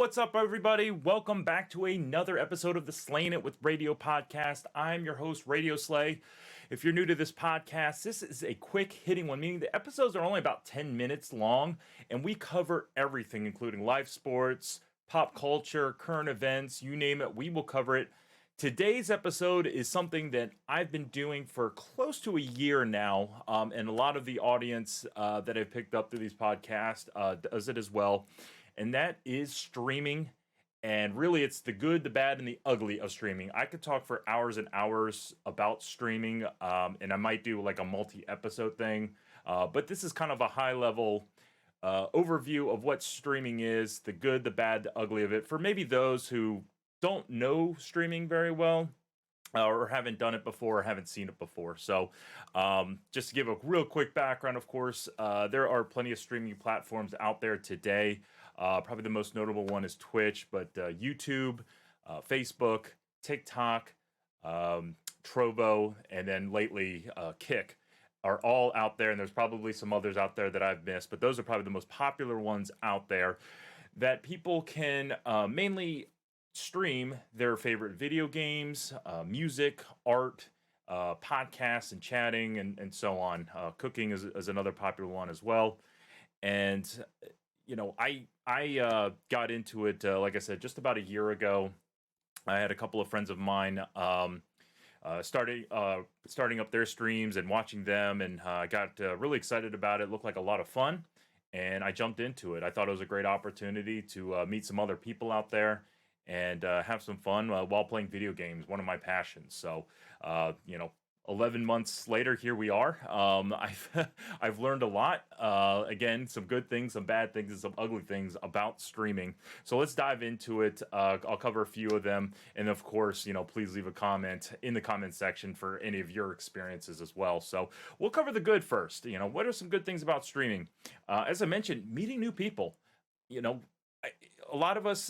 what's up, everybody? Welcome back to another episode of the Slayin It with Radio podcast. I'm your host, Radioslay. If you're new to this podcast, this is a quick hitting one, meaning the episodes are only about 10 minutes long, and we cover everything, including live sports, pop culture, current events, you name it, we will cover it. Today's episode is something that I've been doing for close to a year now, and a lot of the audience that I've picked up through these podcasts does it as well, and that is streaming. And really, it's the good, the bad, and the ugly of streaming. I could talk for hours and hours about streaming, and I might do like a multi-episode thing, but this is kind of a high-level overview of what streaming is, the good, the bad, the ugly of it, for maybe those who don't know streaming very well, or haven't done it before or haven't seen it before. So just to give a real quick background, of course, there are plenty of streaming platforms out there today. Probably the most notable one is Twitch, but YouTube, Facebook, TikTok, Trovo, and then lately Kick are all out there. And there's probably some others out there that I've missed, but those are probably the most popular ones out there that people can mainly stream their favorite video games, music, art, podcasts, and chatting, and so on. Cooking is another popular one as well. And I got into it, like I said, just about a year ago. I had a couple of friends of mine starting up their streams and watching them, and I got really excited about it. It looked like a lot of fun, and I jumped into it. I thought it was a great opportunity to meet some other people out there and have some fun while playing video games, one of my passions. So, 11 months later, here we are. I've learned a lot. Again, some good things, some bad things, and some ugly things about streaming. So let's dive into it. I'll cover a few of them, and of course, please leave a comment in the comment section for any of your experiences as well. So we'll cover the good first. What are some good things about streaming? As I mentioned, meeting new people. A lot of us.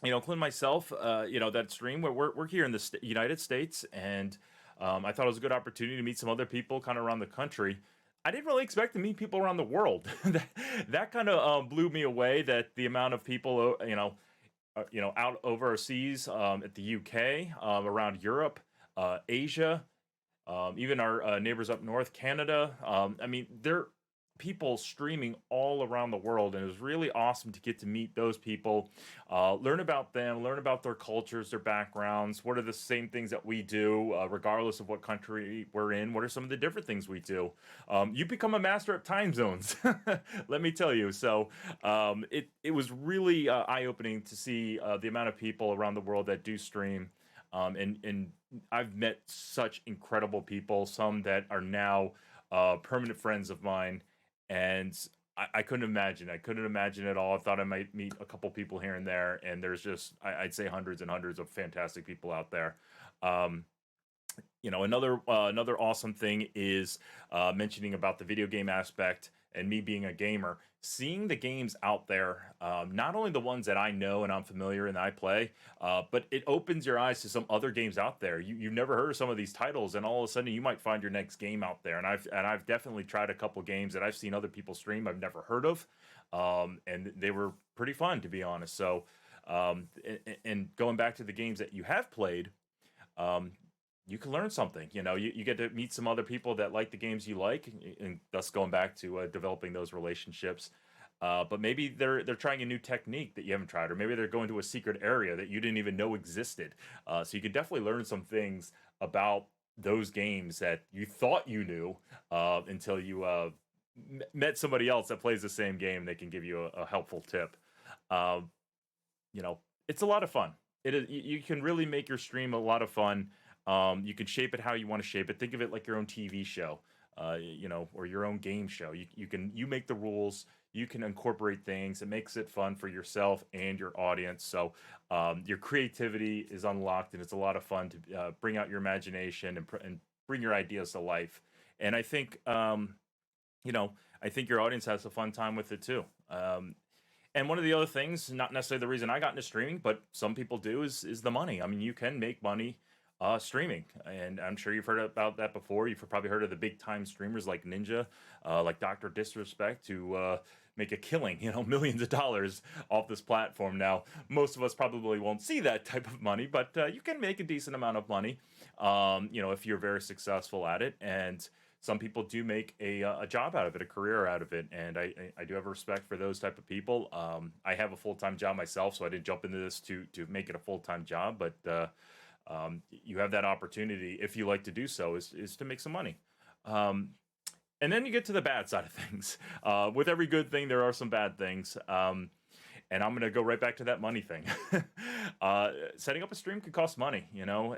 Including myself, that stream where we're here in the United States, and I thought it was a good opportunity to meet some other people kind of around the country. I didn't really expect to meet people around the world. that kind of blew me away. That the amount of people, out overseas, at the UK, around Europe, Asia, even our neighbors up north, Canada. They're people streaming all around the world, and it was really awesome to get to meet those people, learn about them, learn about their cultures, their backgrounds. What are the same things that we do, regardless of what country we're in? What are some of the different things we do? You become a master at time zones, let me tell you. So it was really eye-opening to see the amount of people around the world that do stream. And I've met such incredible people, some that are now permanent friends of mine. And I couldn't imagine. I couldn't imagine at all. I thought I might meet a couple people here and there, and there's just I'd say hundreds and hundreds of fantastic people out there. Another awesome thing is mentioning about the video game aspect and me being a gamer, seeing the games out there, not only the ones that I know and I'm familiar and I play, but it opens your eyes to some other games out there. You've never heard of some of these titles, and all of a sudden you might find your next game out there. And I've definitely tried a couple games that I've seen other people stream I've never heard of, and they were pretty fun, to be honest. So, and going back to the games that you have played, you can learn something. You get to meet some other people that like the games you like, and thus going back to developing those relationships. But maybe they're trying a new technique that you haven't tried, or maybe they're going to a secret area that you didn't even know existed. So you can definitely learn some things about those games that you thought you knew, until you met somebody else that plays the same game. They can give you a helpful tip. It's a lot of fun. It is. You can really make your stream a lot of fun. You can shape it how you want to shape it. Think of it like your own TV show, or your own game show. You make the rules. You can incorporate things. It makes it fun for yourself and your audience. So your creativity is unlocked, and it's a lot of fun to bring out your imagination and bring your ideas to life. And I think I think your audience has a fun time with it too. And one of the other things, not necessarily the reason I got into streaming, but some people do, is the money. I mean, you can make money Streaming, and I'm sure you've heard about that before. You've probably heard of the big time streamers like Ninja, like Doctor Disrespect, who make a killing, millions of dollars off this platform. Now, most of us probably won't see that type of money, but you can make a decent amount of money, if you're very successful at it. And some people do make a job out of it, a career out of it, and I do have respect for those type of people. I have a full time job myself, so I didn't jump into this to make it a full time job, but you have that opportunity if you like to do so is to make some money. Um, and then you get to the bad side of things. With every good thing, there are some bad things. And I'm going to go right back to that money thing. Setting up a stream can cost money,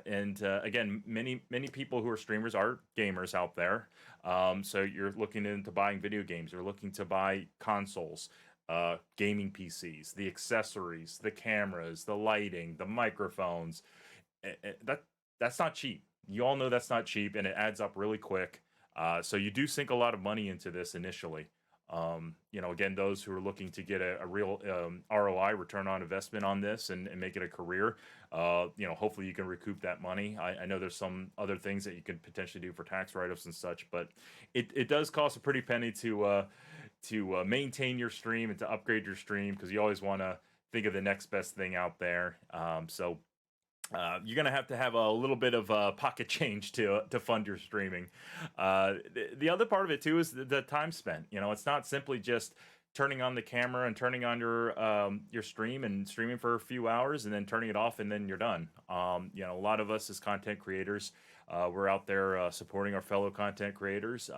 and again, many people who are streamers are gamers out there. So you're looking into buying video games, you're looking to buy consoles, gaming PCs, the accessories, the cameras, the lighting, the microphones. That's not cheap. You all know that's not cheap, and it adds up really quick. So you do sink a lot of money into this initially. Again, those who are looking to get a real ROI, return on investment on this, and make it a career, hopefully you can recoup that money. I know there's some other things that you can potentially do for tax write-offs and such, but it does cost a pretty penny to maintain your stream and to upgrade your stream, because you always want to think of the next best thing out there. You're gonna have to have a little bit of pocket change to fund your streaming. The other part of it too is the time spent. It's not simply just turning on the camera and turning on your stream and streaming for a few hours and then turning it off and then you're done. A lot of us as content creators, we're out there supporting our fellow content creators.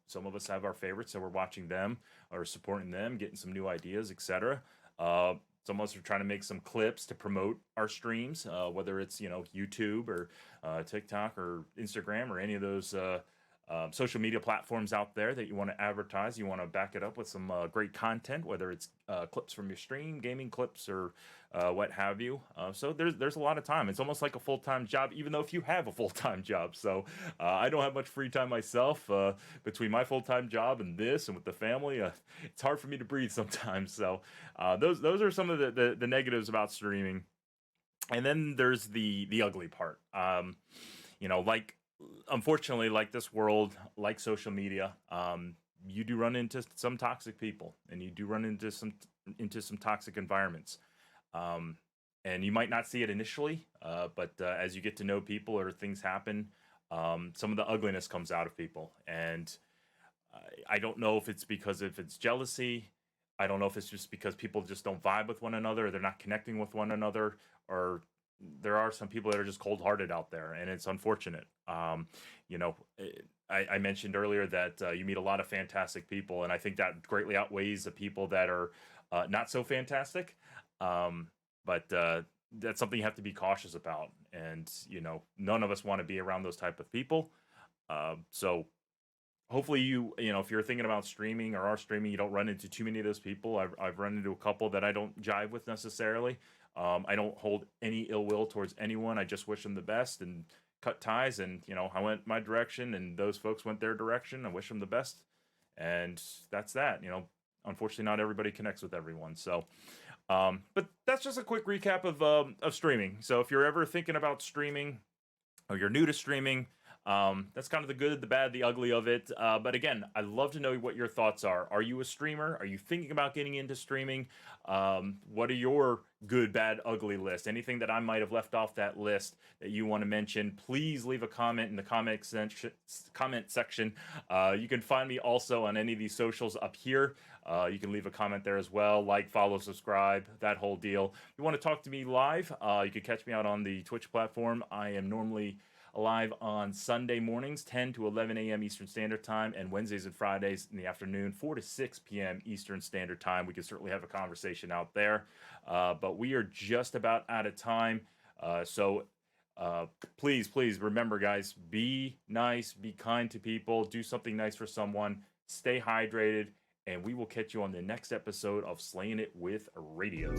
Some of us have our favorites, so we're watching them or supporting them, getting some new ideas, etc. Some of us are trying to make some clips to promote our streams, whether it's YouTube or TikTok or Instagram or any of those social media platforms out there that you want to advertise. You want to back it up with some great content, whether it's clips from your stream, gaming clips, or what have you. So there's a lot of time. It's almost like a full-time job, even though if you have a full-time job. So I don't have much free time myself between my full-time job and this and with the family. It's hard for me to breathe sometimes. So those are some of the negatives about streaming. And then there's the ugly part. Like, unfortunately, like this world, like social media, you do run into some toxic people, and you do run into some toxic environments. And you might not see it initially, but as you get to know people or things happen, some of the ugliness comes out of people. And I don't know if it's because if it's jealousy. I don't know if it's just because people just don't vibe with one another, or they're not connecting with one another, or there are some people that are just cold-hearted out there, and it's unfortunate. I mentioned earlier that you meet a lot of fantastic people, and I think that greatly outweighs the people that are not so fantastic. But that's something you have to be cautious about, and none of us want to be around those type of people. So hopefully if you're thinking about streaming or are streaming, you don't run into too many of those people. I've run into a couple that I don't jive with necessarily. I don't hold any ill will towards anyone. I just wish them the best and cut ties. And I went my direction, and those folks went their direction. I wish them the best, and that's that. Unfortunately, not everybody connects with everyone. So, but that's just a quick recap of streaming. So if you're ever thinking about streaming, or you're new to streaming, that's kind of the good, the bad, the ugly of it. But again, I'd love to know what your thoughts are. Are you a streamer? Are you thinking about getting into streaming? What are your good, bad, ugly list? Anything that I might have left off that list that you want to mention, please leave a comment in the comment section. You can find me also on any of these socials up here. You can leave a comment there as well. Like, follow, subscribe, that whole deal. If you want to talk to me live, you can catch me out on the Twitch platform. I am normally live on Sunday mornings, 10 to 11 a.m. Eastern Standard Time, and Wednesdays and Fridays in the afternoon, 4 to 6 p.m. Eastern Standard Time. We can certainly have a conversation out there, but we are just about out of time. So please remember, guys, be nice, be kind to people, do something nice for someone, stay hydrated, and we will catch you on the next episode of Slaying It with Radio.